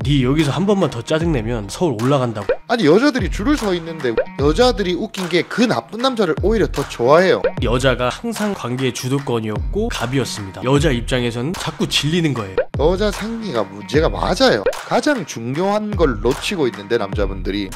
니 여기서 한 번만 더 짜증내면 서울 올라간다고. 아니 여자들이 줄을 서 있는데 여자들이 웃긴 게 그 나쁜 남자를 오히려 더 좋아해요. 여자가 항상 관계의 주도권이었고 갑이었습니다. 여자 입장에서는 자꾸 질리는 거예요. 여자 생리가 문제가 맞아요. 가장 중요한 걸 놓치고 있는데 남자분들이.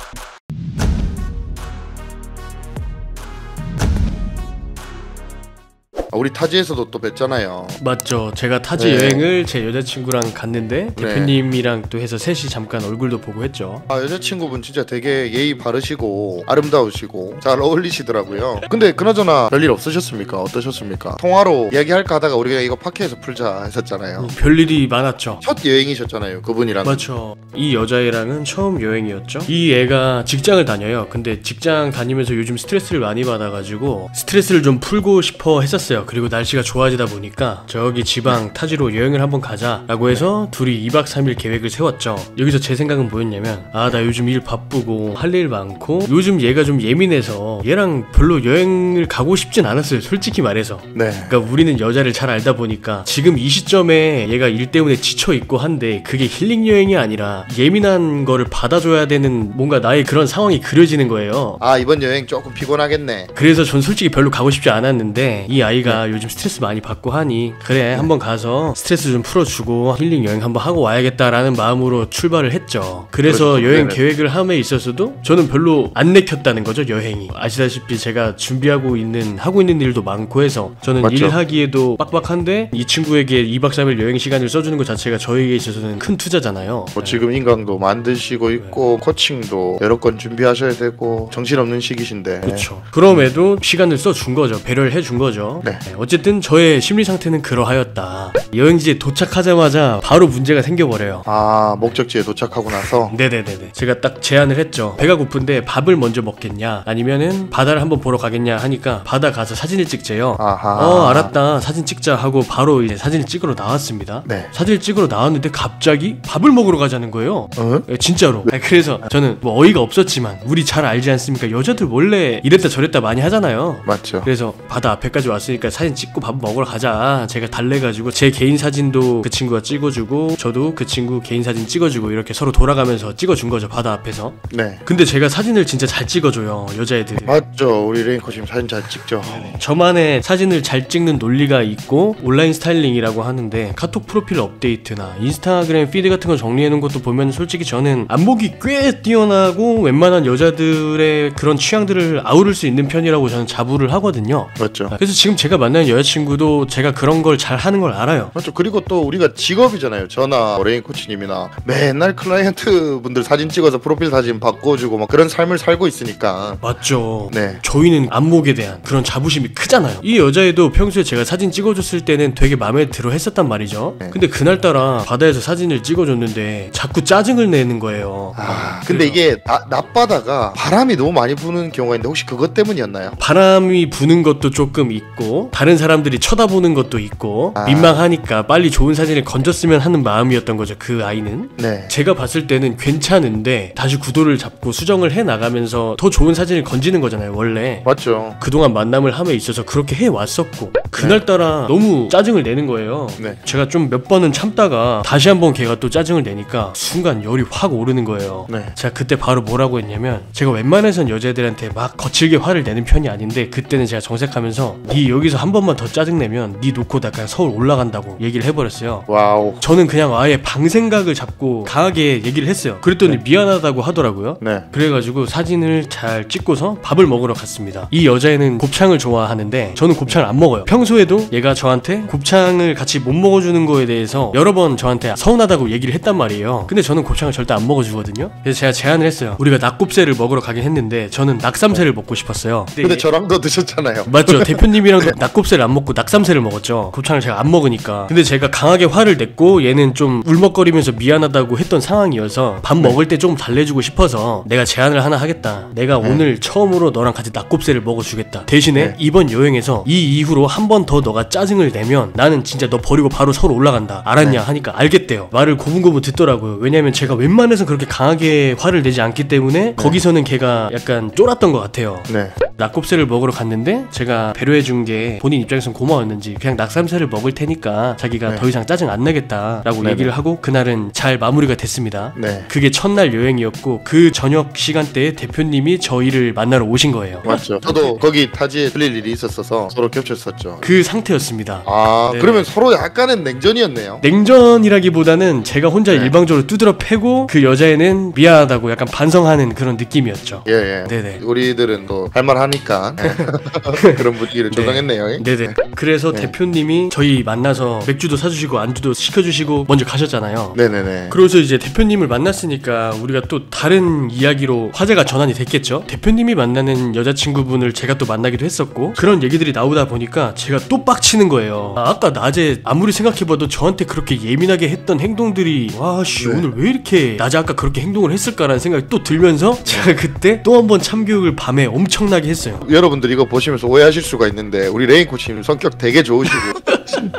우리 타지에서도 또 뵀잖아요. 맞죠. 제가 타지 여행을 제 여자친구랑 갔는데 대표님이랑 또 해서 셋이 잠깐 얼굴도 보고 했죠. 여자친구분 진짜 되게 예의 바르시고 아름다우시고 잘 어울리시더라고요. 근데 그나저나 별일 없으셨습니까? 어떠셨습니까? 통화로 이야기할까 하다가 우리가 이거 팟캐에서 풀자 했었잖아요. 별일이 많았죠. 첫 여행이셨잖아요, 그분이랑. 맞죠. 이 여자애랑은 처음 여행이었죠. 이 애가 직장을 다녀요. 근데 직장 다니면서 요즘 스트레스를 많이 받아가지고 스트레스를 좀 풀고 싶어 했었어요. 그리고 날씨가 좋아지다 보니까 저기 지방 타지로 여행을 한번 가자 라고 해서 둘이 2박 3일 계획을 세웠죠. 여기서 제 생각은 뭐였냐면 나 요즘 일 바쁘고 할 일 많고 요즘 얘가 좀 예민해서 얘랑 별로 여행을 가고 싶진 않았어요, 솔직히 말해서. 그러니까 우리는 여자를 잘 알다 보니까 지금 이 시점에 얘가 일 때문에 지쳐있고 한데 그게 힐링 여행이 아니라 예민한 거를 받아줘야 되는 뭔가 나의 그런 상황이 그려지는 거예요. 이번 여행 조금 피곤하겠네. 그래서 전 솔직히 별로 가고 싶지 않았는데 이 아이가 요즘 스트레스 많이 받고 하니 그래 한번 가서 스트레스 좀 풀어주고 힐링 여행 한번 하고 와야겠다라는 마음으로 출발을 했죠. 그래서 여행 계획을 함에 있어서도 저는 별로 안 내켰다는 거죠, 여행이. 아시다시피 제가 하고 있는 일도 많고 해서 저는 일하기에도 빡빡한데 이 친구에게 2박 3일 여행 시간을 써주는 것 자체가 저에게 있어서는 큰 투자잖아요. 지금 인강도 만드시고 있고 코칭도 여러 건 준비하셔야 되고 정신없는 시기신데. 그렇죠. 그럼에도 시간을 써준 거죠. 배려를 해준 거죠. 어쨌든 저의 심리 상태는 그러하였다. 여행지에 도착하자마자 바로 문제가 생겨버려요. 목적지에 도착하고 나서? 네네네네. 제가 딱 제안을 했죠. 배가 고픈데 밥을 먼저 먹겠냐 아니면은 바다를 한번 보러 가겠냐 하니까 바다 가서 사진을 찍재요. 알았다, 사진 찍자 하고 바로 이제 사진을 찍으러 나왔습니다. 사진을 찍으러 나왔는데 갑자기 밥을 먹으러 가자는 거예요. 진짜로. 그래서 저는 뭐 어이가 없었지만 우리 잘 알지 않습니까? 여자들 원래 이랬다 저랬다 많이 하잖아요. 맞죠. 그래서 바다 앞에까지 왔으니까 사진 찍고 밥 먹으러 가자. 제가 달래가지고 제 개인 사진도 그 친구가 찍어주고 저도 그 친구 개인 사진 찍어주고 이렇게 서로 돌아가면서 찍어준 거죠, 바다 앞에서. 근데 제가 사진을 진짜 잘 찍어줘요, 여자애들이. 맞죠. 우리 레인코님 사진 잘 찍죠. 저만의 사진을 잘 찍는 논리가 있고 온라인 스타일링이라고 하는데 카톡 프로필 업데이트나 인스타그램 피드 같은 거 정리해놓은 것도 보면 솔직히 저는 안목이 꽤 뛰어나고 웬만한 여자들의 그런 취향들을 아우를 수 있는 편이라고 저는 자부를 하거든요. 맞죠. 그래서 지금 제가 만나는 여자친구도 제가 그런 걸 잘 하는 걸 알아요. 맞죠. 그리고 또 우리가 직업이잖아요. 저나 레인 코치님이나 맨날 클라이언트 분들 사진 찍어서 프로필 사진 바꿔주고 막 그런 삶을 살고 있으니까. 맞죠. 저희는 안목에 대한 그런 자부심이 크잖아요. 이 여자애도 평소에 제가 사진 찍어줬을 때는 되게 마음에 들어 했었단 말이죠. 근데 그날따라 바다에서 사진을 찍어줬는데 자꾸 짜증을 내는 거예요. 근데 이게 낮바다가 바람이 너무 많이 부는 경우가 있는데 혹시 그것 때문이었나요? 바람이 부는 것도 조금 있고 다른 사람들이 쳐다보는 것도 있고 민망하니까 빨리 좋은 사진을 건졌으면 하는 마음이었던 거죠, 그 아이는. 제가 봤을 때는 괜찮은데 다시 구도를 잡고 수정을 해나가면서 더 좋은 사진을 건지는 거잖아요, 원래. 맞죠. 그동안 만남을 함에 있어서 그렇게 해왔었고 그날따라 너무 짜증을 내는 거예요. 제가 좀 몇 번은 참다가 다시 한번 걔가 또 짜증을 내니까 순간 열이 확 오르는 거예요. 제가 그때 바로 뭐라고 했냐면 제가 웬만해선 여자애들한테 막 거칠게 화를 내는 편이 아닌데 그때는 제가 정색하면서 니 여기서 한 번만 더 짜증내면 니 놓고 나 그냥 서울 올라간다고 얘기를 해버렸어요. 저는 그냥 아예 방생각을 잡고 강하게 얘기를 했어요. 그랬더니 미안하다고 하더라고요. 그래가지고 사진을 잘 찍고서 밥을 먹으러 갔습니다. 이 여자애는 곱창을 좋아하는데 저는 곱창을 안 먹어요. 평소에도 얘가 저한테 곱창을 같이 못 먹어주는 거에 대해서 여러 번 저한테 서운하다고 얘기를 했단 말이에요. 근데 저는 곱창을 절대 안 먹어주거든요. 그래서 제가 제안을 했어요. 우리가 낙곱새를 먹으러 가긴 했는데 저는 낙삼새를 먹고 싶었어요. 근데 저랑도 드셨잖아요. 맞죠. 대표님이랑도 낙곱새를 안 먹고 낙삼새를 먹었죠. 곱창을 제가 안 먹으니까. 근데 제가 강하게 화를 냈고 얘는 좀 울먹거리면서 미안하다고 했던 상황이어서 밥 먹을 때 조금 달래주고 싶어서 내가 제안을 하나 하겠다. 내가 오늘 처음으로 너랑 같이 낙곱새를 먹어주겠다. 대신에 이번 여행에서 이 이후로 한 한 번 더 너가 짜증을 내면 나는 진짜 너 버리고 바로 서울 올라간다. 알았냐? 하니까 알겠대요. 말을 고분고분 듣더라고요. 왜냐면 제가 웬만해서 그렇게 강하게 화를 내지 않기 때문에 거기서는 걔가 약간 쫄았던 것 같아요. 낙곱새를 먹으러 갔는데 제가 배려해준 게 본인 입장에선 고마웠는지 그냥 낙삼새를 먹을 테니까 자기가 더 이상 짜증 안 내겠다라고 얘기를 하고 그날은 잘 마무리가 됐습니다. 그게 첫날 여행이었고 그 저녁 시간대에 대표님이 저희를 만나러 오신 거예요. 맞죠. 저도 거기 타지에 들릴 일이 있었어서 서로 겹쳤었죠. 그 상태였습니다. 그러면 서로 약간은 냉전이었네요. 냉전이라기보다는 제가 혼자 일방적으로 두드러 패고 그 여자애는 미안하다고 약간 반성하는 그런 느낌이었죠. 네네. 우리들은 또 할 말 하니까 그런 분위기를 조성했네요. 네네. 그래서 대표님이 저희 만나서 맥주도 사주시고 안주도 시켜주시고 먼저 가셨잖아요. 네네네. 그래서 이제 대표님을 만났으니까 우리가 또 다른 이야기로 화제가 전환이 됐겠죠. 대표님이 만나는 여자친구분을 제가 또 만나기도 했었고 그런 얘기들이 나오다 보니까 제가 또 빡치는 거예요. 아까 낮에 아무리 생각해봐도 저한테 그렇게 예민하게 했던 행동들이 와씨 오늘 왜 이렇게 낮에 아까 그렇게 행동을 했을까라는 생각이 또 들면서 제가 그때 또 한 번 참교육을 밤에 엄청나게 했어요. 여러분들 이거 보시면서 오해하실 수가 있는데 우리 레인 코치님 성격 되게 좋으시고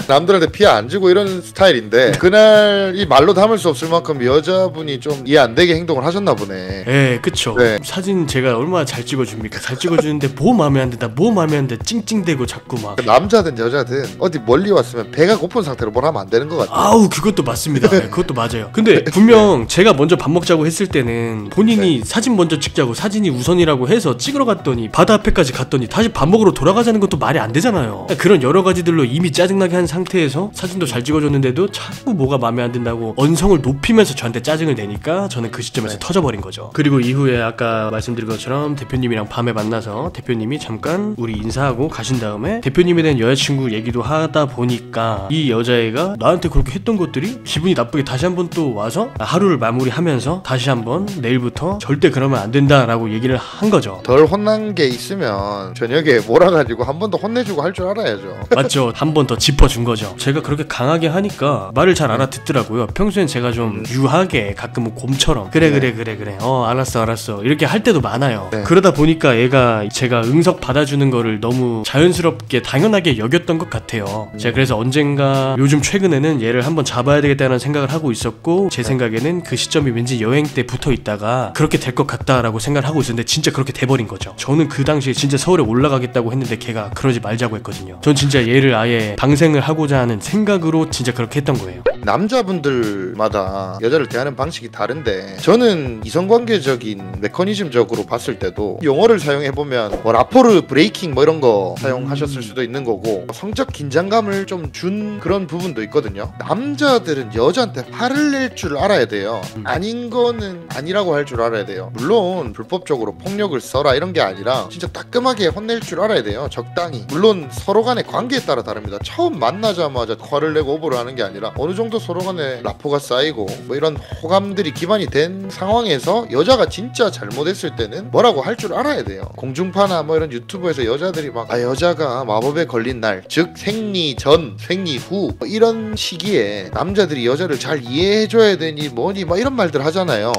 남들한테 피해 안 주고 이런 스타일인데 그날 이 말로 담을 수 없을 만큼 여자분이 좀 이해 안 되게 행동을 하셨나 보네. 네, 그쵸. 사진 제가 얼마나 잘 찍어줍니까? 잘 찍어주는데 뭐 마음에 안 든다, 뭐 마음에 안 든다, 찡찡대고 자꾸 막. 남자든 여자든 어디 멀리 왔으면 배가 고픈 상태로 뭘 하면 안 되는 것 같아요. 아우, 그것도 맞습니다. 네, 그것도 맞아요. 근데 분명 제가 먼저 밥 먹자고 했을 때는 본인이 사진 먼저 찍자고 사진이 우선이라고 해서 찍으러 갔더니 바다 앞에까지 갔더니 다시 밥 먹으러 돌아가자는 것도 말이 안 되잖아요. 그런 여러 가지들로 이미 짜증나게 한 상태에서 사진도 잘 찍어줬는데도 자꾸 뭐가 마음에 안 든다고 언성을 높이면서 저한테 짜증을 내니까 저는 그 시점에서 터져버린 거죠. 그리고 이후에 아까 말씀드린 것처럼 대표님이랑 밤에 만나서 대표님이 잠깐 우리 인사하고 가신 다음에 대표님에 대한 여자친구 얘기도 하다 보니까 이 여자애가 나한테 그렇게 했던 것들이 기분이 나쁘게 다시 한번 또 와서 하루를 마무리하면서 다시 한번 내일부터 절대 그러면 안 된다라고 얘기를 한 거죠. 덜 혼난 게 있으면 저녁에 몰아가지고 한 번 더 혼내주고 할 줄 알아야죠. 맞죠. 한 번 더 짚어준 거죠. 제가 그렇게 강하게 하니까 말을 잘 알아듣더라고요. 평소엔 제가 좀 유하게 가끔은 곰처럼 그래 알았어 이렇게 할 때도 많아요. 그러다 보니까 얘가 제가 응석 받아주는 거를 너무 자연스럽게 당연하게 여겼던 것 같아요. 제가 그래서 언젠가 요즘 최근에는 얘를 한번 잡아야 되겠다는 생각을 하고 있었고 제 생각에는 그 시점이 왠지 여행 때 붙어 있다가 그렇게 될 것 같다라고 생각을 하고 있었는데 진짜 그렇게 돼버린 거죠. 저는 그 당시에 진짜 서울에 올라가겠다고 했는데 걔가 그러지 말자고 했거든요. 전 진짜 얘를 아예 방생을 하고자 하는 생각으로 진짜 그렇게 했던 거예요. 남자분들마다 여자를 대하는 방식이 다른데 저는 이성관계적인 메커니즘적으로 봤을 때도 용어를 사용해보면 뭐 라포르 브레이킹 뭐 이런 거 사용하셨을 수도 있는 거고 성적 긴장감을 좀 준 그런 부분도 있거든요. 남자들은 여자한테 화를 낼 줄 알아야 돼요. 아닌 거는 아니라고 할 줄 알아야 돼요. 물론 불법적으로 폭력을 써라 이런 게 아니라 진짜 따끔하게 혼낼 줄 알아야 돼요. 적당히. 물론 서로 간의 관계에 따라 다릅니다. 처음 만나자마자 화를 내고 오버를 하는 게 아니라 어느 정도 서로 간에 라포가 쌓이고 뭐 이런 호감들이 기반이 된 상황에서 여자가 진짜 잘못했을 때는 뭐라고 할 줄 알아야 돼요. 공중파나 뭐 이런 유튜브에서 여자들이 막 여자가 마법에 걸린 날, 즉 생리 전, 생리 후 뭐 이런 시기에 남자들이 여자를 잘 이해해줘야 되니 뭐니 막 이런 말들 하잖아요.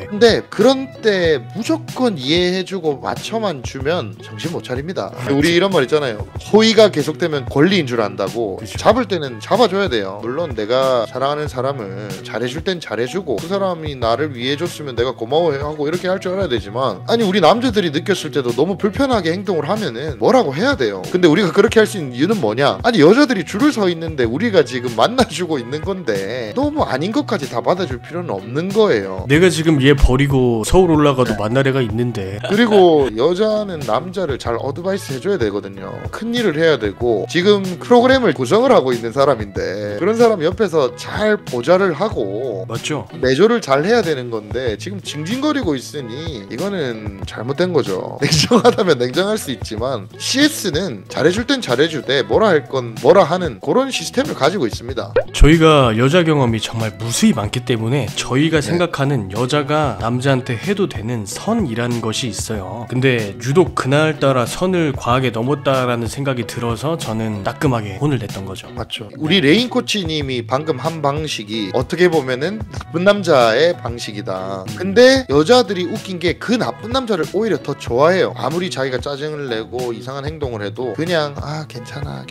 근데 그런 때 무조건 이해해주고 맞춰만 주면 정신 못 차립니다. 우리 이런 말 있잖아요. 호의가 계속되면 권리인 줄 안다고. 잡을 때는 잡아줘야 돼요. 물론 내가 사랑하는 사람을 잘해줄 땐 잘해주고 그 사람이 나를 위해줬으면 내가 고마워하고 이렇게 할 줄 알아야 되지만 아니 우리 남자들이 느꼈을 때도 너무 불편하게 행동을 하면은 뭐라고 해야 돼요. 근데 우리가 그렇게 할 수 있는 이유는 뭐냐? 아니 여자들이 줄을 서 있는데 우리가 지금 만나주고 있는 건데 너무 아닌 것까지 다 받아줄 필요는 없는 거예요. 내가 지금 얘 버리고 서울 올라가도 만날 애가 있는데. 그리고 여자는 남자를 잘 어드바이스 해줘야 되거든요. 큰 일을 해야 되고 지금 프로그램을 구성을 하고 있는 사람인데 그런 사람 옆에서 잘 보좌를 하고 맞죠? 내조를 잘 해야 되는 건데 지금 징징거리고 있으니 이거는 잘못된 거죠. 냉정하다면 냉정할 수 있지만 CS는 잘해줄 땐 잘해주되 뭐라 할 건 뭐라 하는 그런 시스템을 가지고 있습니다. 저희가 여자 경험이 정말 무수히 많기 때문에 저희가 생각하는 여자가 남자한테 해도 되는 선이라는 것이 있어요. 근데 유독 그날따라 선을 과하게 넘었다라는 생각이 들어서 저는 따끔하게 혼을 냈던 방식이었던 거죠. 맞죠. 우리 레인 코치님이 방금 한 방식이 어떻게 보면은 나쁜 남자의 방식이다. 근데 여자들이 웃긴 게 그 나쁜 남자를 오히려 더 좋아해요. 아무리 자기가 짜증을 내고 이상한 행동을 해도 그냥 괜찮아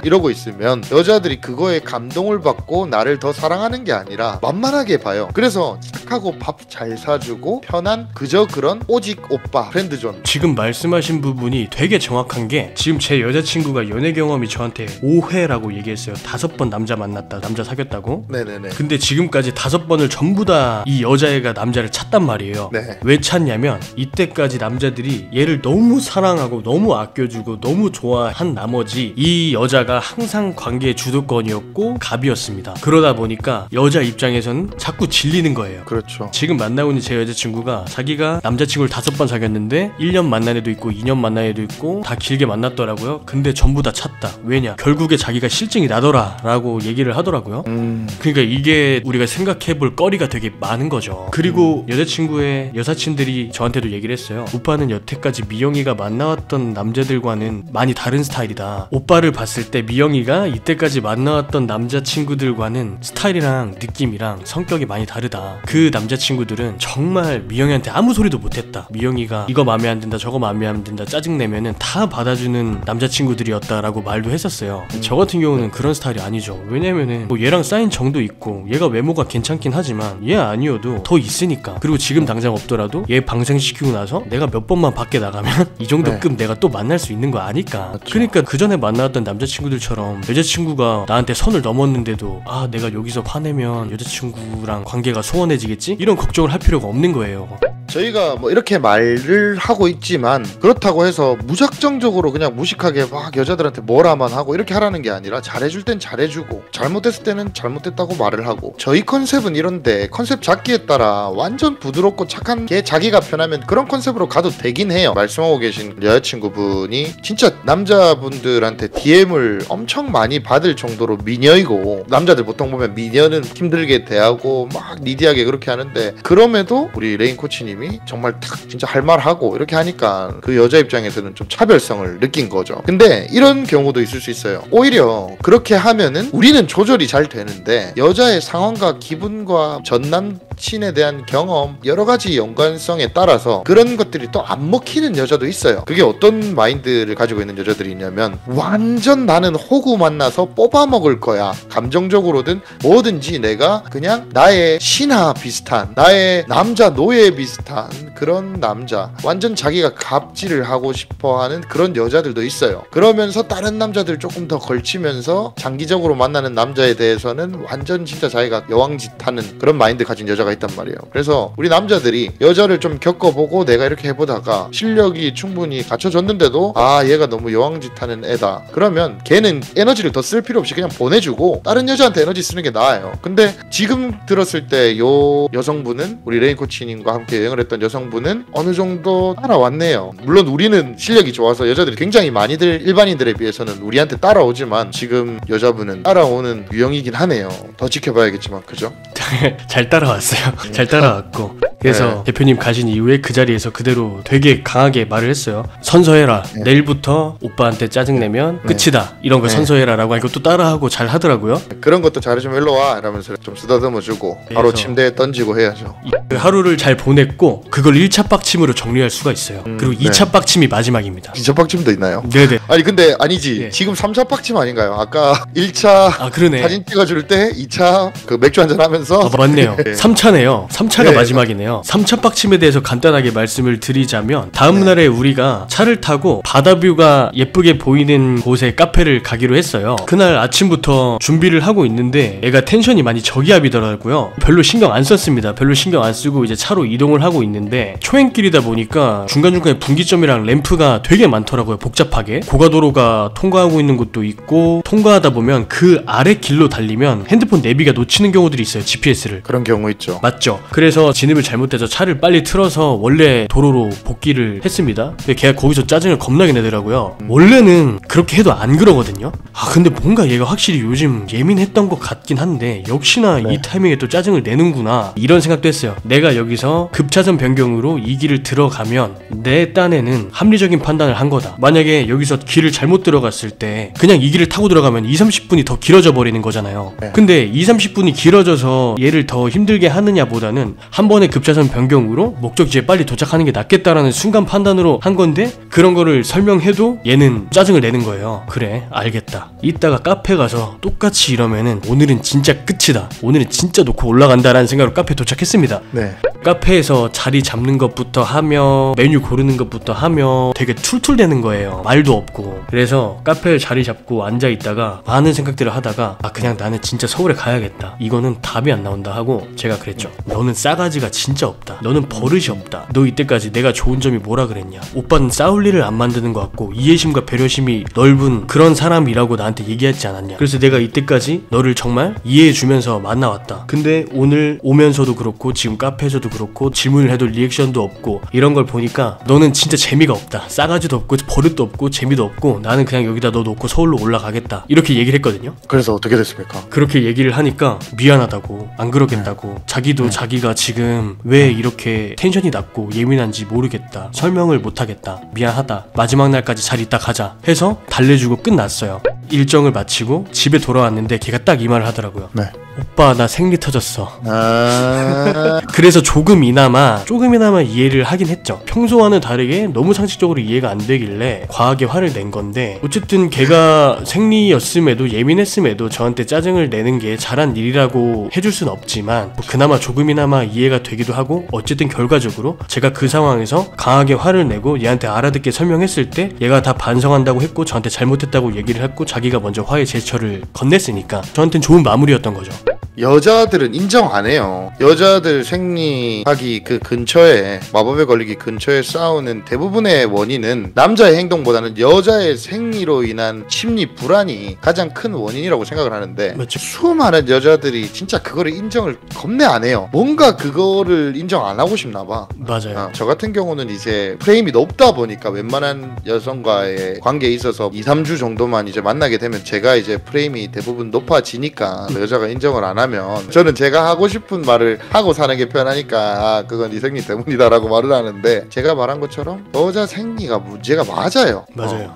이러고 있으면 여자들이 그거에 감동을 받고 나를 더 사랑하는 게 아니라 만만하게 봐요. 그래서 착하고 밥 잘 사주고 편한 그저 그런 오직 오빠 프렌드존. 지금 말씀하신 부분이 되게 정확한 게, 지금 제 여자친구가 연애 경험이 저한테 5회라고 얘기했어요. 5번 남자 만났다, 남자 사귀었다고. 네네네. 근데 지금까지 5번을 전부 다 이 여자애가 남자를 찾단 말이에요. 네. 왜 찾냐면 이때까지 남자들이 얘를 너무 사랑하고 너무 아껴주고 너무 좋아한 나머지 이 여자가 항상 관계의 주도권이었고 갑이었습니다. 그러다 보니까 여자 입장에서는 자꾸 질리는 거예요. 그렇죠. 지금 만나고 있는 제 여자친구가 자기가 남자친구를 5번 사귀었는데 1년 만난 애도 있고 2년 만난 애도 있고 다 길게 만났더라고요. 근데 전부 다 찾다. 왜냐? 결국에 자기가 실증이 나더라 라고 얘기를 하더라고요. 그러니까 이게 우리가 생각해볼 거리가 되게 많은 거죠. 그리고 여자친구의 여사친들이 저한테도 얘기를 했어요. 오빠는 여태까지 미영이가 만나왔던 남자들과는 많이 다른 스타일이다. 오빠를 봤을 때 미영이가 이때까지 만나왔던 남자친구들과는 스타일이랑 느낌이랑 성격이 많이 다르다. 그 남자친구들은 정말 미영이한테 아무 소리도 못했다. 미영이가 이거 마음에 안 든다 저거 마음에 안 든다 짜증내면은 다 받아주는 남자친구들이었다라고 말도 했었어요. 저 같은 경우는 그런 스타일이 아니죠. 왜냐면은 뭐 얘랑 쌓인 정도 있고 얘가 외모가 괜찮긴 하지만 얘 아니어도 더 있으니까. 그리고 지금 당장 없더라도 얘 방생시키고 나서 내가 몇 번만 밖에 나가면 이 정도 급 내가 또 만날 수 있는 거 아니까. 그렇죠. 그러니까 그 전에 만나왔던 남자친구들처럼 여자친구가 나한테 선을 넘었는데도 내가 여기서 화내면 여자친구랑 관계가 소원해지겠지? 이런 걱정을 할 필요가 없는 거예요. 저희가 뭐 이렇게 말을 하고 있지만 그렇다고 해서 무작정적으로 그냥 무식하게 막 여자들한테 뭐라만 하고 이렇게 하라는 게 아니라 잘해줄 땐 잘해주고 잘못했을 때는 잘못됐다고 말을 하고, 저희 컨셉은 이런데 컨셉 잡기에 따라 완전 부드럽고 착한 게 자기가 편하면 그런 컨셉으로 가도 되긴 해요. 말씀하고 계신 여자친구분이 진짜 남자분들한테 DM을 엄청 많이 받을 정도로 미녀이고, 남자들 보통 보면 미녀는 힘들게 대하고 막 니디하게 그렇게 하는데 그럼에도 우리 레인 코치님이 정말 탁 진짜 할 말하고 이렇게 하니까 그 여자 입장에서는 좀 차별성을 느낀 거죠. 근데 이런 경우도 있을 수 있어요. 오히려 그렇게 하면은 우리는 조절이 잘 되는데 여자의 상황과 기분과 전 남친에 대한 경험 여러 가지 연관성에 따라서 그런 것들이 또 안 먹히는 여자도 있어요. 그게 어떤 마인드를 가지고 있는 여자들이 있냐면 완전 나는 호구 만나서 뽑아 먹을 거야. 감정적으로든 뭐든지 내가 그냥 나의 신하 비슷한, 나의 남자 노예 비슷한 그런 남자, 완전 자기가 갑질을 하고 싶어하는 그런 여자들도 있어요. 그러면서 다른 남자들 조금 더 걸치면서 장기적으로 만나는 남자에 대해서는 완전 진짜 자기가 여왕짓하는 그런 마인드 가진 여자가 있단 말이에요. 그래서 우리 남자들이 여자를 좀 겪어보고 내가 이렇게 해보다가 실력이 충분히 갖춰졌는데도 얘가 너무 여왕짓하는 애다, 그러면 걔는 에너지를 더 쓸 필요 없이 그냥 보내주고 다른 여자한테 에너지 쓰는 게 나아요. 근데 지금 들었을 때 요 여성분은, 우리 레인 코치님과 함께 여행을 했던 여성분은 어느 정도 따라왔네요. 물론 우리는 실력이 좋아서 여자들이 굉장히 많이들 일반인들에 비해서는 우리한테 따라오지만 지금 여자분은 따라오는 유형이긴 하네요. 더 지켜봐야겠지만, 그죠? 잘 따라왔어요. 잘 따라왔고. 그래서 대표님 가신 이후에 그 자리에서 그대로 되게 강하게 말을 했어요. 선서해라. 내일부터 오빠한테 짜증내면 끝이다. 이런 거 선서해라 라고 하니까 또 따라하고 잘 하더라고요. 그런 것도 잘해주면 일로 와 이러면서 좀 쓰다듬어주고 바로 침대에 던지고 해야죠. 그 하루를 잘 보냈고 그걸 1차 빡침으로 정리할 수가 있어요. 그리고 2차 빡침이 마지막입니다. 2차 빡침도 있나요? 네네. 아니 근데 아니지. 지금 3차 빡침 아닌가요? 아까 1차 그러네. 사진 찍어줄 때 2차 그 맥주 한잔 하면서 맞네요. 3차네요. 3차가 마지막이네요. 3차 빡침에 대해서 간단하게 말씀을 드리자면 다음날에 우리가 차를 타고 바다뷰가 예쁘게 보이는 곳에 카페를 가기로 했어요. 그날 아침부터 준비를 하고 있는데 애가 텐션이 많이 저기압이더라고요. 별로 신경 안 썼습니다. 별로 신경 안 쓰고 이제 차로 이동을 하고 있는데 초행길이다 보니까 중간중간에 분기점이랑 램프가 되게 많더라고요. 복잡하게 고가도로가 통과하고 있는 곳도 있고, 통과하다 보면 그 아래 길로 달리면 핸드폰 내비가 놓치는 경우들이 있어요. GPS를. 그런 경우 있죠. 맞죠? 그래서 진입을 잘못돼서 차를 빨리 틀어서 원래 도로로 복귀를 했습니다. 근데 걔가 거기서 짜증을 겁나게 내더라고요. 원래는 그렇게 해도 안 그러거든요. 근데 뭔가 얘가 확실히 요즘 예민했던 것 같긴 한데 역시나 이 타이밍에 또 짜증을 내는구나 이런 생각도 했어요. 내가 여기서 급차선 변경으로 이 길을 들어가면 내 딴에는 합리적인 판단을 한 거다. 만약에 여기서 길을 잘못 들어갔을 때 그냥 이 길을 타고 들어가면 2-30분이 더 길어져 버리는 거잖아요. 근데 2-30분이 길어져서 얘를 더 힘들게 하느냐보다는 한 번의 급차선 변경으로 목적지에 빨리 도착하는 게 낫겠다라는 순간 판단으로 한 건데 그런 거를 설명해도 얘는 짜증을 내는 거예요. 그래 알겠다. 이따가 카페 가서 똑같이 이러면은 오늘은 진짜 끝이다. 오늘은 진짜 놓고 올라간다라는 생각으로 카페에 도착했습니다. 카페에서 자리 잡는 것부터 하며 메뉴 고르는 것부터 하며 되게 툴툴대는 거예요. 말도 없고. 그래서 카페에 자리 잡고 앉아 있다가 많은 생각들을 하다가 그냥 나는 진짜 서울에 가야겠다. 이거는 답이 안 나온다 하고 제가 그랬죠. 너는 싸가지가 진짜 없다. 너는 버릇이 없다. 너 이때까지 내가 좋은 점이 뭐라 그랬냐. 오빠는 싸울 일을 안 만드는 것 같고 이해심과 배려심이 넓은 그런 사람이라고 나한테 얘기했지 않았냐. 그래서 내가 이때까지 너를 정말 이해해주면서 만나왔다. 근데 오늘 오면서도 그렇고 지금 카페에서도 그렇고 질문을 해도 리액션도 없고 이런 걸 보니까 너는 진짜 재미가 없다. 싸가지도 없고 버릇도 없고 재미도 없고 나는 그냥 여기다 너 놓고 서울로 올라가겠다. 이렇게 얘기를 했거든요. 그래서 어떻게 됐습니까? 그렇게 얘기를 하니까 미안하다고 안 그러겠다고 자기도 자기가 지금 왜 이렇게 텐션이 낮고 예민한지 모르겠다. 설명을 못하겠다. 미안하다. 마지막 날까지 잘 있다 가자 해서 달래주고 끝났어요. 일정을 마치고 집에 돌아왔는데 걔가 딱 이 말을 하더라고요. 오빠 나 생리 터졌어. 그래서 조금이나마 이해를 하긴 했죠. 평소와는 다르게 너무 상식적으로 이해가 안 되길래 과하게 화를 낸 건데 어쨌든 걔가 생리였음에도 예민했음에도 저한테 짜증을 내는 게 잘한 일이라고 해줄 순 없지만 그나마 조금이나마 이해가 되기도 하고 어쨌든 결과적으로 제가 그 상황에서 강하게 화를 내고 얘한테 알아듣게 설명했을 때 얘가 다 반성한다고 했고 저한테 잘못했다고 얘기를 했고 자기가 먼저 화해 제스처를 건넸으니까 저한테는 좋은 마무리였던 거죠. 여자들은 인정 안 해요. 여자들 생리하기 그 근처에 마법에 걸리기 근처에 싸우는 대부분의 원인은 남자의 행동보다는 여자의 생리로 인한 심리 불안이 가장 큰 원인이라고 생각을 하는데 맞죠. 수많은 여자들이 진짜 그거를 인정을 겁내 안 해요. 뭔가 그거를 인정 안 하고 싶나 봐. 맞아요. 저 같은 경우는 이제 프레임이 높다 보니까 웬만한 여성과의 관계에 있어서 2-3주 정도만 이제 만나게 되면 제가 이제 프레임이 대부분 높아지니까 여자가 인정을 안 하면 저는 제가 하고 싶은 말을 하고 사는 게 편하니까 그건 네 생리 때문이다라고 말을 하는데 제가 말한 것처럼 여자 생리가 문제가 맞아요.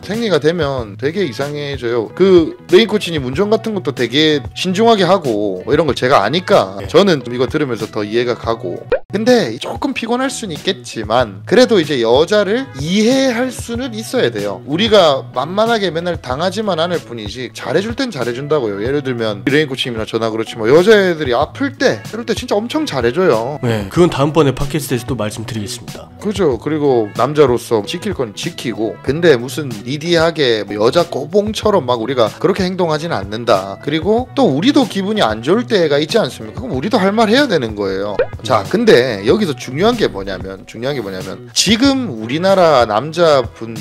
생리가 되면 되게 이상해져요. 그 메인 코치님 운전 같은 것도 되게 신중하게 하고 이런 걸 제가 아니까 저는 이거 들으면서 더 이해가 가고 근데 조금 피곤할 수는 있겠지만 그래도 이제 여자를 이해할 수는 있어야 돼요. 우리가 만만하게 맨날 당하지만 않을 뿐이지 잘해줄 땐 잘해준다고요. 예를 들면 메인 코치님이나 저나 그렇지 뭐 여자애들이 아플 때 이럴 때 진짜 엄청 잘해줘요. 네, 그건 다음번에 팟캐스트에서 또 말씀드리겠습니다. 그죠. 그리고 남자로서 지킬 건 지키고 근데 무슨 니디하게 여자 꼬봉처럼 막 우리가 그렇게 행동하지는 않는다. 그리고 또 우리도 기분이 안 좋을 때가 있지 않습니까? 그럼 우리도 할 말 해야 되는 거예요. 자, 근데 여기서 중요한 게 뭐냐면 지금 우리나라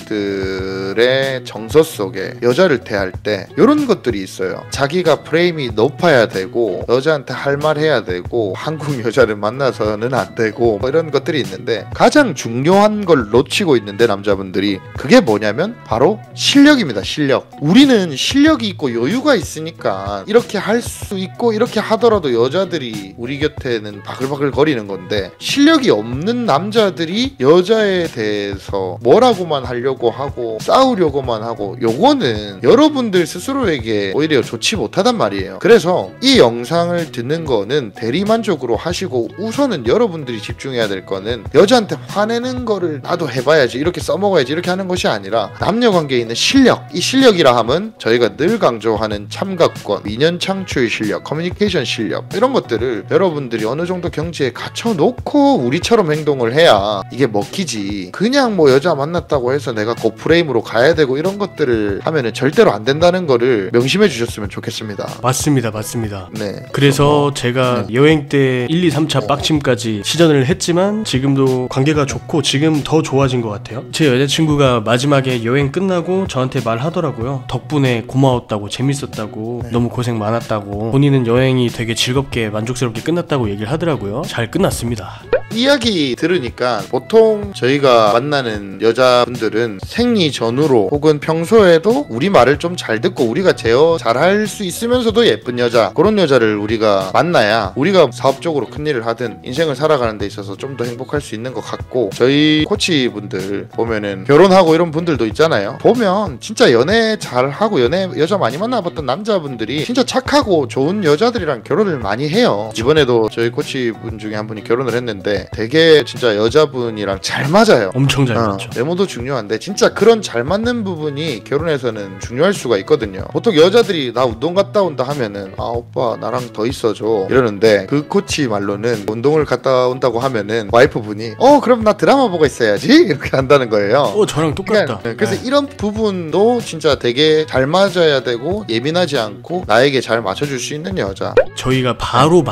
남자분들의 정서 속에 여자를 대할 때 이런 것들이 있어요. 자기가 프레임이 높아야 되고 여자한테 할 말 해야 되고 한국 여자를 만나서는 안 되고 뭐 이런 것들이 있는데 가장 중요한 걸 놓치고 있는데 남자분들이 그게 뭐냐면 바로 실력입니다. 실력. 우리는 실력이 있고 여유가 있으니까 이렇게 할 수 있고 이렇게 하더라도 여자들이 우리 곁에는 바글바글 거리는 건데 실력이 없는 남자들이 여자에 대해서 뭐라고만 하려고 하고 싸우려고만 하고 요거는 여러분들 스스로에게 오히려 좋지 못하단 말이에요. 그래서 이 영상을 듣는 거는 대리만족으로 하시고 우선은 여러분들이 집중해야 될 거는 여자한테 화내는 거를 나도 해봐야지 이렇게 써먹어야지 이렇게 하는 것이 아니라 남녀관계에 있는 실력, 이 실력이라 함은 저희가 늘 강조하는 참각권, 미년 창출 실력, 커뮤니케이션 실력 이런 것들을 여러분들이 어느 정도 경지에 갖춰놓고 우리처럼 행동을 해야 이게 먹히지 그냥 뭐 여자 만났다고 해서 내가 고프레임으로 가야 되고 이런 것들을 하면은 절대로 안 된다는 거를 명심해 주셨으면 좋겠습니다. 맞습니다. 네. 그래서 제가 여행 때 1, 2, 3차 빡침까지 시전을 했지만 지금도 관계가 좋고 지금 더 좋아진 것 같아요. 제 여자친구가 마지막에 여행 끝나고 저한테 말하더라고요. 덕분에 고마웠다고 재밌었다고 너무 고생 많았다고 본인은 여행이 되게 즐겁게 만족스럽게 끝났다고 얘기를 하더라고요. 잘 끝났습니다. 이야기 들으니까 보통 저희가 만나는 여자분들은 생리 전후로 혹은 평소에도 우리 말을 좀 잘 듣고 우리가 제어 잘할 수 있으면서도 예쁜 여자, 그런 여자를 우리가 만나야 우리가 사업적으로 큰 일을 하든 인생을 살아가는 데 있어서 좀 더 행복할 수 있는 것 같고, 저희 코치분들 보면은 결혼하고 이런 분들도 있잖아요. 보면 진짜 연애 잘하고 여자 많이 만나봤던 남자분들이 진짜 착하고 좋은 여자들이랑 결혼을 많이 해요. 이번에도 저희 코치분 중에 한 분이 결혼을 했는데 되게 진짜 여자분이랑 잘 맞아요. 엄청 잘 맞죠. 외모도 중요한데 진짜 그런 잘 맞는 부분이 결혼에서는 중요할 수가 있거든요. 보통 여자들이 나 운동 갔다 온다 하면은 아 오빠 나랑 더 있어줘 이러는데, 그 코치 말로는 운동을 갔다 온다고 하면은 와이프분이 그럼 나 드라마 보고 있어야지 이렇게 한다는 거예요. 저랑 똑같다. 그래서 이런 부분도 진짜 되게 잘 맞아야 되고 예민하지 않고 나에게 잘 맞춰줄 수 있는 여자. 저희가 바로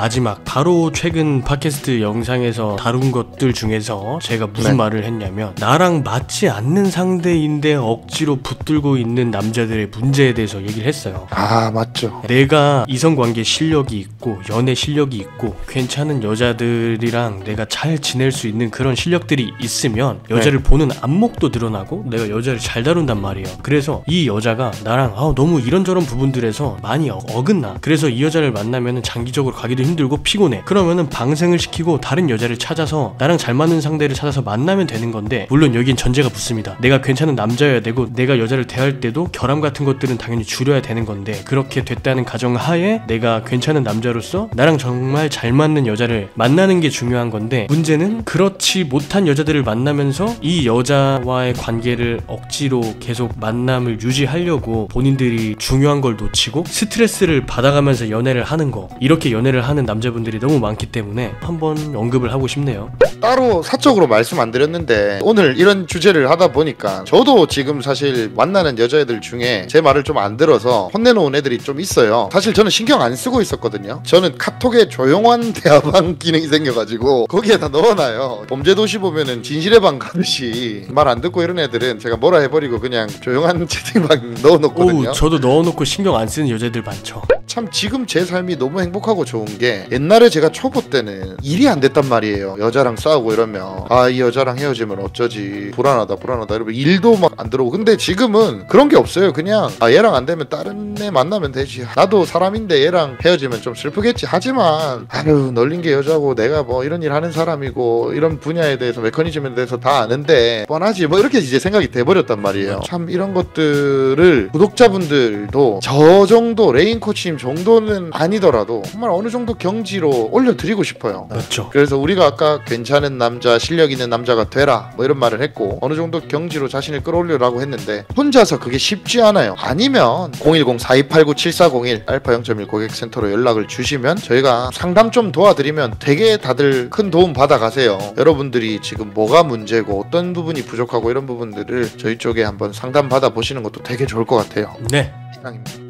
최근 팟캐스트 영상에서 다룬 것들 중에서 제가 무슨 말을 했냐면, 나랑 맞지 않는 상대인데 억지로 붙들고 있는 남자들의 문제에 대해서 얘기를 했어요. 아 맞죠. 내가 이성관계 실력이 있고 연애 실력이 있고 괜찮은 여자들이랑 내가 잘 지낼 수 있는 그런 실력들이 있으면 여자를 보는 안목도 늘어나고 내가 여자를 잘 다룬단 말이에요. 그래서 이 여자가 나랑 너무 이런저런 부분들에서 많이 어긋나. 그래서 이 여자를 만나면 장기적으로 가기도 힘들고 피곤해. 그러면은 방생을 시키고 다른 여자를 찾아서 나랑 잘 맞는 상대를 찾아서 만나면 되는 건데, 물론 여긴 전제가 붙습니다. 내가 괜찮은 남자여야 되고 내가 여자를 대할 때도 결함 같은 것들은 당연히 줄여야 되는 건데, 그렇게 됐다는 가정하에 내가 괜찮은 남자로서 나랑 정말 잘 맞는 여자를 만나는 게 중요한 건데, 문제는 그렇지 못한 여자들을 만나면서 이 여자와의 관계를 억지로 계속 만남을 유지하려고 본인들이 중요한 걸 놓치고 스트레스를 받아가면서 연애를 하는 거, 이렇게 연애를 하는 남자분들이 너무 많기 때문에 한번 언급을 하고 싶네요. 따로 사적으로 말씀 안 드렸는데 오늘 이런 주제를 하다 보니까 저도 지금 사실 만나는 여자애들 중에 제 말을 좀 안 들어서 혼내놓은 애들이 좀 있어요. 사실 저는 신경 안 쓰고 있었거든요. 저는 카톡에 조용한 대화방 기능이 생겨가지고 거기에 다 넣어놔요. 범죄도시 보면은 진실의 방 가듯이 말 안 듣고 이런 애들은 제가 뭐라 해버리고 그냥 조용한 채팅방 넣어놓거든요. 저도 넣어놓고 신경 안 쓰는 여자들 많죠. 참 지금 제 삶이 너무 행복하고 좋은 게, 옛날에 제가 초보 때는 일이 안 됐단 말이에요. 여자랑 싸우고 이러면 이 여자랑 헤어지면 어쩌지, 불안하다 이러면 일도 막 안 들어오고. 근데 지금은 그런 게 없어요. 그냥 얘랑 안 되면 다른 애 만나면 되지, 나도 사람인데 얘랑 헤어지면 좀 슬프겠지, 하지만 널린 게 여자고 내가 뭐 이런 일 하는 사람이고 이런 분야에 대해서 메커니즘에 대해서 다 아는데 뻔하지 뭐 이렇게 이제 생각이 돼버렸단 말이에요. 참 이런 것들을 구독자분들도 저 정도 레인 코치님 정도는 아니더라도 정말 어느 정도 경지로 올려드리고 싶어요. 그렇죠. 그래서 우리가 아까 괜찮은 남자, 실력 있는 남자가 되라 뭐 이런 말을 했고, 어느 정도 경지로 자신을 끌어올리라고 했는데 혼자서 그게 쉽지 않아요. 아니면 010-4289-7401 알파 0.1 고객센터로 연락을 주시면 저희가 상담 좀 도와드리면 되게 다들 큰 도움 받아가세요. 여러분들이 지금 뭐가 문제고 어떤 부분이 부족하고 이런 부분들을 저희 쪽에 한번 상담 받아보시는 것도 되게 좋을 것 같아요. 네. 이상입니다.